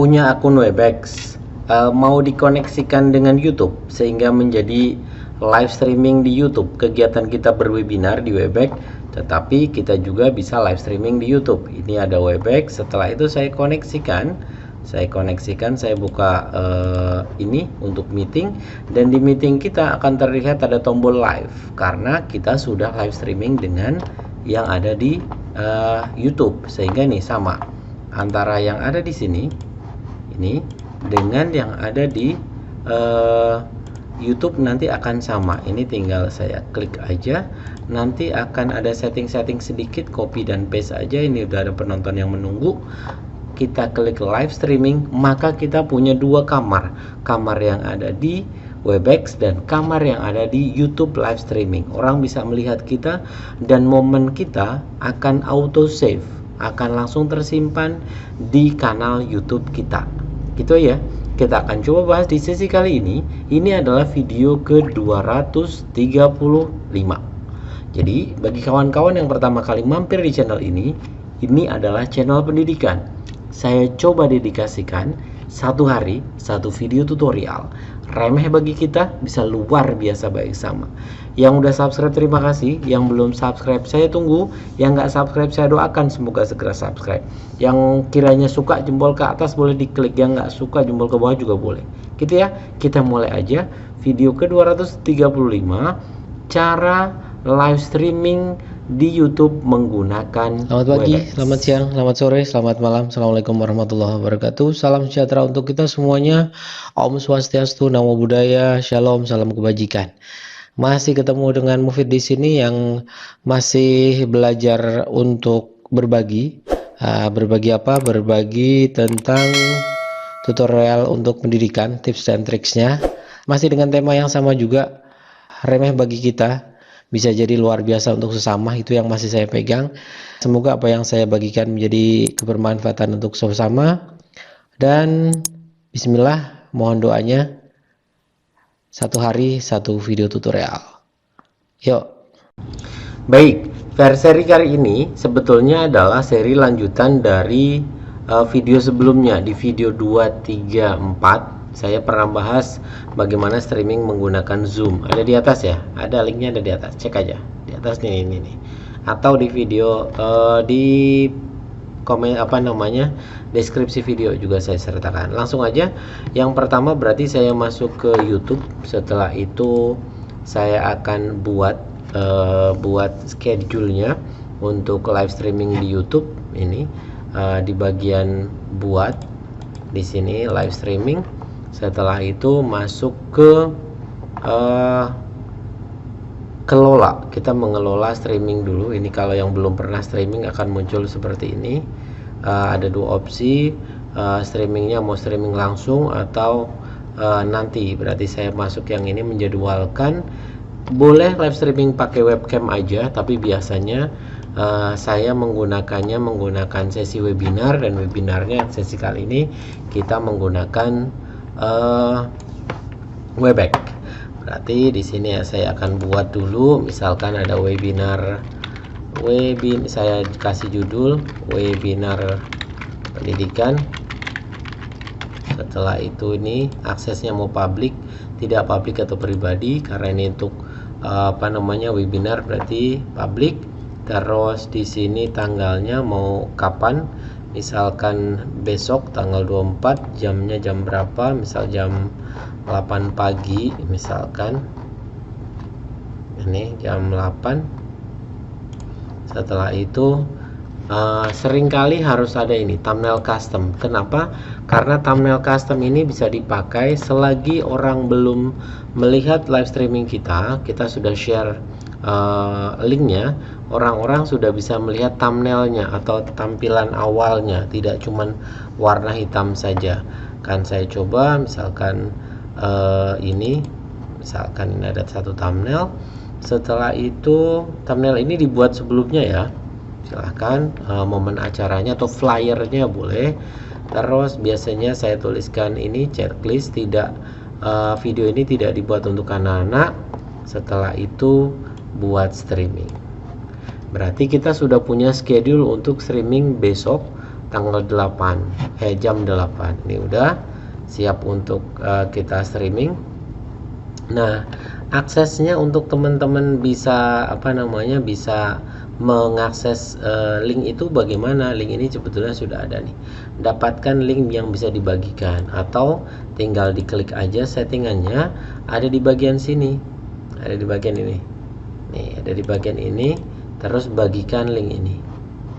punya akun Webex, mau dikoneksikan dengan YouTube sehingga menjadi live streaming di YouTube. Kegiatan kita berwebinar di Webex, tetapi kita juga bisa live streaming di YouTube. Ini ada Webex. Setelah itu saya koneksikan, saya buka ini untuk meeting, dan di meeting kita akan terlihat ada tombol live karena kita sudah live streaming dengan yang ada di YouTube. Sehingga nih sama antara yang ada di sini ini dengan yang ada di YouTube nanti akan sama. Ini tinggal saya klik aja, nanti akan ada setting-setting sedikit, copy dan paste aja. Ini udah ada penonton yang menunggu. Kita klik live streaming, maka kita punya dua kamar yang ada di Webex dan kamar yang ada di YouTube live streaming. Orang bisa melihat kita dan momen kita akan auto save, akan langsung tersimpan di kanal YouTube kita. Gitu ya. Kita akan coba bahas di sesi kali ini. Ini adalah video ke-235. Jadi bagi kawan-kawan yang pertama kali mampir di channel ini adalah channel pendidikan. Saya coba dedikasikan satu hari satu video tutorial. Remeh bagi kita, bisa luar biasa baik sama. Yang udah subscribe terima kasih, yang belum subscribe saya tunggu, yang nggak subscribe saya doakan semoga segera subscribe. Yang kiranya suka jempol ke atas boleh diklik, yang nggak suka jempol ke bawah juga boleh. Gitu ya, kita mulai aja video ke-235, cara live streaming di YouTube menggunakan Selamat pagi, Webex. selamat siang, selamat sore, selamat malam. Assalamualaikum warahmatullahi wabarakatuh. Salam sejahtera untuk kita semuanya. Om Swastiastu, Namo Buddhaya, Shalom, salam kebajikan. Masih ketemu dengan Mufid di sini yang masih belajar untuk berbagi. Berbagi apa? Berbagi tentang tutorial untuk pendidikan, tips dan triksnya. Masih dengan tema yang sama juga, remeh bagi kita. Bisa jadi luar biasa untuk sesama, itu yang masih saya pegang. Semoga apa yang saya bagikan menjadi kebermanfaatan untuk sesama. Dan bismillah, mohon doanya. Satu hari satu video tutorial. Yuk. Baik, seri kali ini sebetulnya adalah seri lanjutan dari video sebelumnya. Di video 2, 3, 4 saya pernah bahas bagaimana streaming menggunakan Zoom. Ada di atas ya, ada linknya, ada di atas, cek aja di atas nih, ini. Atau di video di komen deskripsi video juga saya sertakan. Langsung aja, yang pertama berarti saya masuk ke YouTube. Setelah itu saya akan buat schedule-nya untuk live streaming di YouTube. Ini di bagian buat di sini live streaming. Setelah itu masuk ke kelola. Kita mengelola streaming dulu. Ini kalau yang belum pernah streaming akan muncul seperti ini. Ada dua opsi, streamingnya mau streaming langsung atau nanti. Berarti saya masuk yang ini, menjadwalkan. Boleh live streaming pakai webcam aja, tapi biasanya saya menggunakan sesi webinar, dan webinarnya sesi kali ini kita menggunakan Webex. Berarti di sini ya saya akan buat dulu, misalkan ada webinar, saya kasih judul webinar pendidikan. Setelah itu ini aksesnya mau publik, tidak publik atau pribadi, karena ini untuk webinar berarti publik. Terus di sini tanggalnya mau kapan, misalkan besok tanggal 24, jamnya jam berapa, misal jam 8 pagi misalkan. Ini jam 8. Setelah itu seringkali harus ada ini thumbnail custom. Kenapa? Karena thumbnail custom ini bisa dipakai selagi orang belum melihat live streaming kita sudah share linknya, orang-orang sudah bisa melihat thumbnailnya atau tampilan awalnya, tidak cuman warna hitam saja. Kan saya coba misalkan ini ada satu thumbnail. Setelah itu thumbnail ini dibuat sebelumnya ya, silahkan momen acaranya atau flyernya boleh. Terus biasanya saya tuliskan ini checklist, tidak video ini tidak dibuat untuk anak-anak. Setelah itu buat streaming. Berarti kita sudah punya schedule untuk streaming besok tanggal 8 jam 8. Ini udah siap untuk kita streaming. Nah, aksesnya untuk teman-teman bisa bisa mengakses link itu bagaimana? Link ini sebetulnya sudah ada nih. Dapatkan link yang bisa dibagikan, atau tinggal diklik aja settingannya, ada di bagian sini. Ada di bagian ini. Nih, ada di bagian ini, terus bagikan link ini.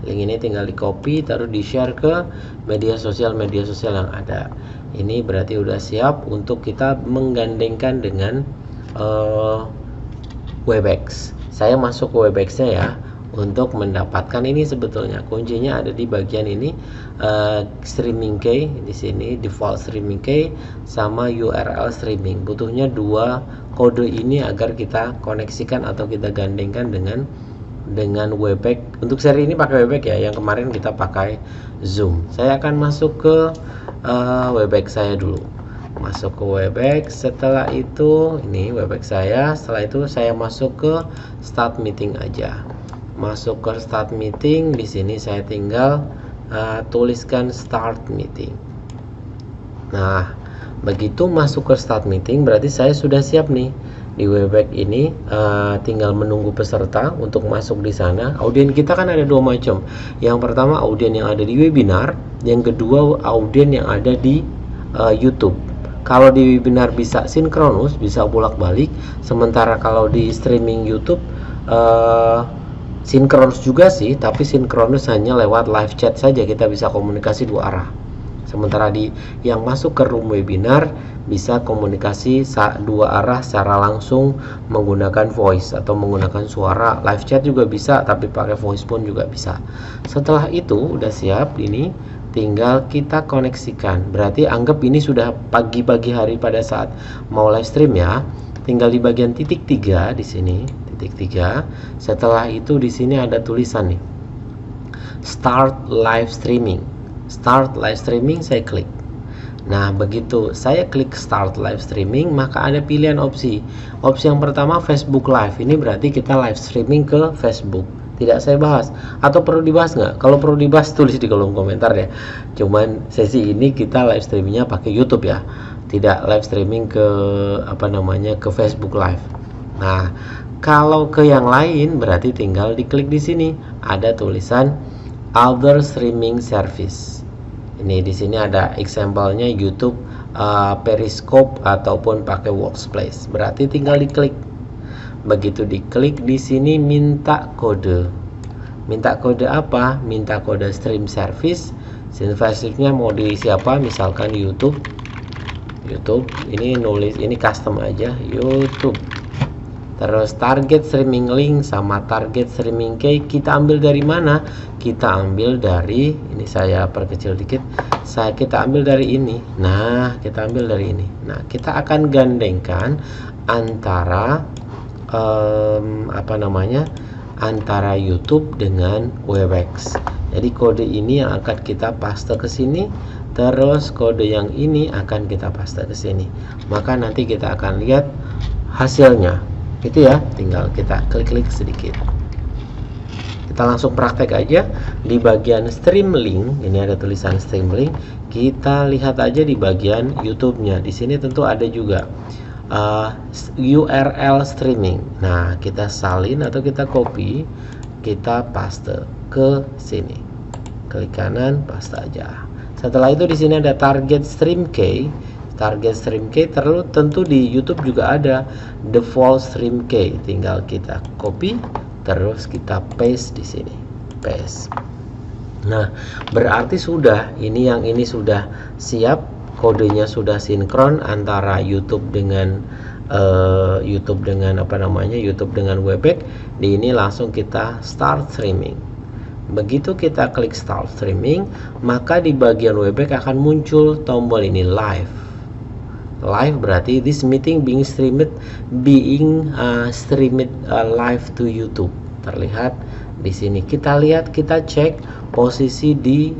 Link ini tinggal di copy, taruh di share ke media sosial yang ada. Ini berarti udah siap untuk kita menggandengkan dengan Webex. Saya masuk ke Webex-nya ya untuk mendapatkan ini. Sebetulnya kuncinya ada di bagian ini, streaming key di sini, default streaming key sama URL streaming. Butuhnya 2 kode ini agar kita koneksikan atau kita gandengkan dengan Webex. Untuk seri ini pakai Webex ya, yang kemarin kita pakai Zoom. Saya akan masuk ke Webex saya dulu. Masuk ke Webex, setelah itu ini Webex saya. Setelah itu saya masuk ke start meeting aja. Masuk ke start meeting, di sini saya tinggal tuliskan start meeting. Nah, begitu masuk ke start meeting berarti saya sudah siap nih. Di Webex ini tinggal menunggu peserta untuk masuk di sana. Audien kita kan ada 2 macam. Yang pertama audien yang ada di webinar, yang kedua audien yang ada di YouTube. Kalau di webinar bisa sinkronus, bisa bolak-balik, sementara kalau di streaming YouTube sinkronus juga sih, tapi sinkronus hanya lewat live chat saja, kita bisa komunikasi 2 arah. Sementara di yang masuk ke room webinar bisa komunikasi 2 arah secara langsung menggunakan voice atau menggunakan suara. Live chat juga bisa, tapi pakai voice pun juga bisa. Setelah itu udah siap, ini tinggal kita koneksikan. Berarti anggap ini sudah pagi-pagi hari pada saat mau live stream ya. Tinggal di bagian titik 3 di sini, titik 3. Setelah itu di sini ada tulisan nih, Start Live Streaming. Start Live Streaming, saya klik. Nah, begitu saya klik Start Live Streaming, maka ada pilihan opsi. Opsi yang pertama Facebook Live. Ini berarti kita live streaming ke Facebook. Tidak saya bahas. Atau perlu dibahas nggak? Kalau perlu dibahas tulis di kolom komentar ya. Cuman sesi ini kita live streamingnya pakai YouTube ya. Tidak live streaming ke ke Facebook Live. Nah, kalau ke yang lain berarti tinggal diklik di sini. Ada tulisan Other Streaming Service. Ini di sini ada example-nya YouTube, Periscope ataupun pakai Workspace. Berarti tinggal diklik. Begitu diklik di sini minta kode. Minta kode apa? Minta kode stream service. Stream service-nya mau di siapa? Misalkan YouTube. Ini nulis, ini custom aja YouTube. Terus target streaming link sama target streaming key kita ambil dari mana? Kita ambil dari ini, saya perkecil dikit. Kita ambil dari ini. Nah, kita ambil dari ini. Nah, kita akan gandengkan antara antara YouTube dengan Webex. Jadi kode ini yang akan kita paste ke sini, terus kode yang ini akan kita paste ke sini. Maka nanti kita akan lihat hasilnya. Itu ya, tinggal kita klik-klik sedikit. Kita langsung praktek aja di bagian stream link. Ini ada tulisan stream link. Kita lihat aja di bagian YouTube-nya. Di sini tentu ada juga URL streaming. Nah, kita salin atau kita copy, kita paste ke sini. Klik kanan, paste aja. Setelah itu di sini ada target stream key. Target stream key tentu di YouTube juga ada default stream key. Tinggal kita copy, terus kita paste di sini. Paste. Nah, berarti sudah yang ini sudah siap. Kodenya sudah sinkron antara YouTube dengan YouTube dengan Webex. Di ini langsung kita start streaming. Begitu kita klik start streaming, maka di bagian Webex akan muncul tombol ini live. Live berarti this meeting being streamed live to YouTube. Terlihat di sini. Kita lihat, kita cek posisi di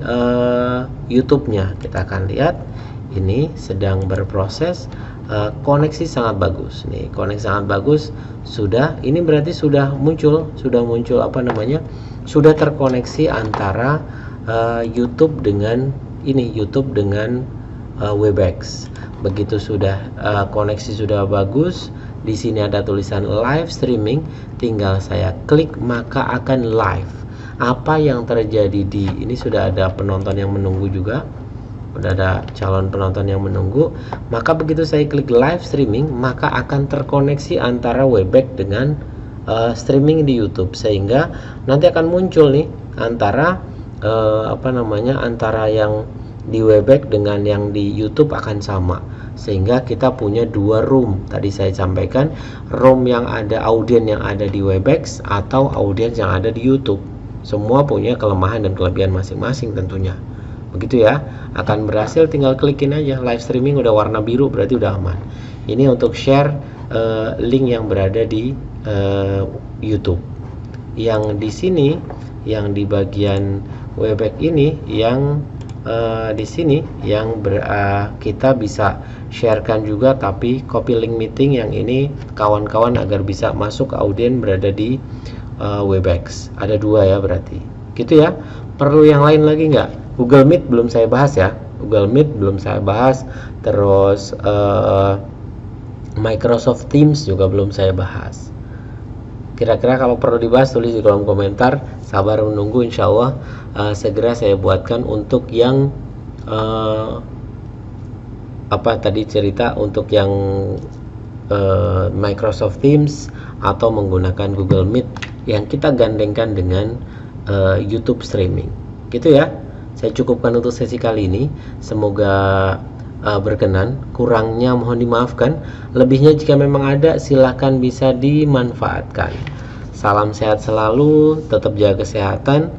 YouTube-nya. Kita akan lihat ini sedang berproses. Koneksi sangat bagus. Nih, koneksi sangat bagus. Sudah, ini berarti sudah muncul sudah terkoneksi antara YouTube dengan Webex. Begitu sudah koneksi sudah bagus, di sini ada tulisan live streaming, tinggal saya klik maka akan live. Apa yang terjadi ini sudah ada penonton yang menunggu juga. Udah ada calon penonton yang menunggu, maka begitu saya klik live streaming maka akan terkoneksi antara Webex dengan streaming di YouTube, sehingga nanti akan muncul nih antara antara yang di Webex dengan yang di YouTube akan sama, sehingga kita punya dua room. Tadi saya sampaikan room yang ada audiens yang ada di Webex atau audiens yang ada di YouTube, semua punya kelemahan dan kelebihan masing-masing tentunya. Begitu ya, akan berhasil, tinggal klikin aja live streaming udah warna biru, berarti udah aman. Ini untuk share link yang berada di YouTube. Yang di sini, yang di bagian Webex ini, yang di sini yang kita bisa sharekan juga, tapi copy link meeting yang ini kawan-kawan agar bisa masuk audiens berada di Webex. Ada dua ya berarti. Gitu ya. Perlu yang lain lagi nggak? Google Meet belum saya bahas ya. Google Meet belum saya bahas. Terus Microsoft Teams juga belum saya bahas. Kira-kira kalau perlu dibahas tulis di kolom komentar. Sabar menunggu, insya Allah segera saya buatkan untuk yang untuk yang Microsoft Teams atau menggunakan Google Meet yang kita gandengkan dengan YouTube streaming. Gitu ya. Saya cukupkan untuk sesi kali ini. Semoga berkenan. Kurangnya mohon dimaafkan. Lebihnya jika memang ada, silahkan bisa dimanfaatkan. Salam sehat selalu, tetap jaga kesehatan.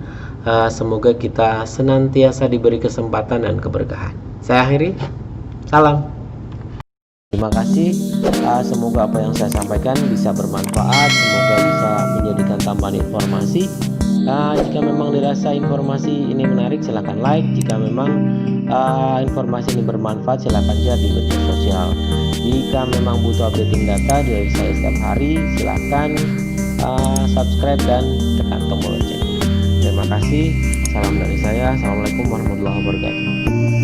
Semoga kita senantiasa diberi kesempatan dan keberkahan. Saya akhiri. Salam. Terima kasih. Semoga apa yang saya sampaikan bisa bermanfaat. Semoga bisa menjadikan tambahan informasi. Jika memang dirasa informasi ini menarik, silahkan like. Jika memang informasi ini bermanfaat, silahkan share di media sosial. Jika memang butuh updating data dari saya setiap hari, silahkan subscribe dan tekan tombol lonceng. Terima kasih. Salam dari saya. Assalamualaikum warahmatullahi wabarakatuh.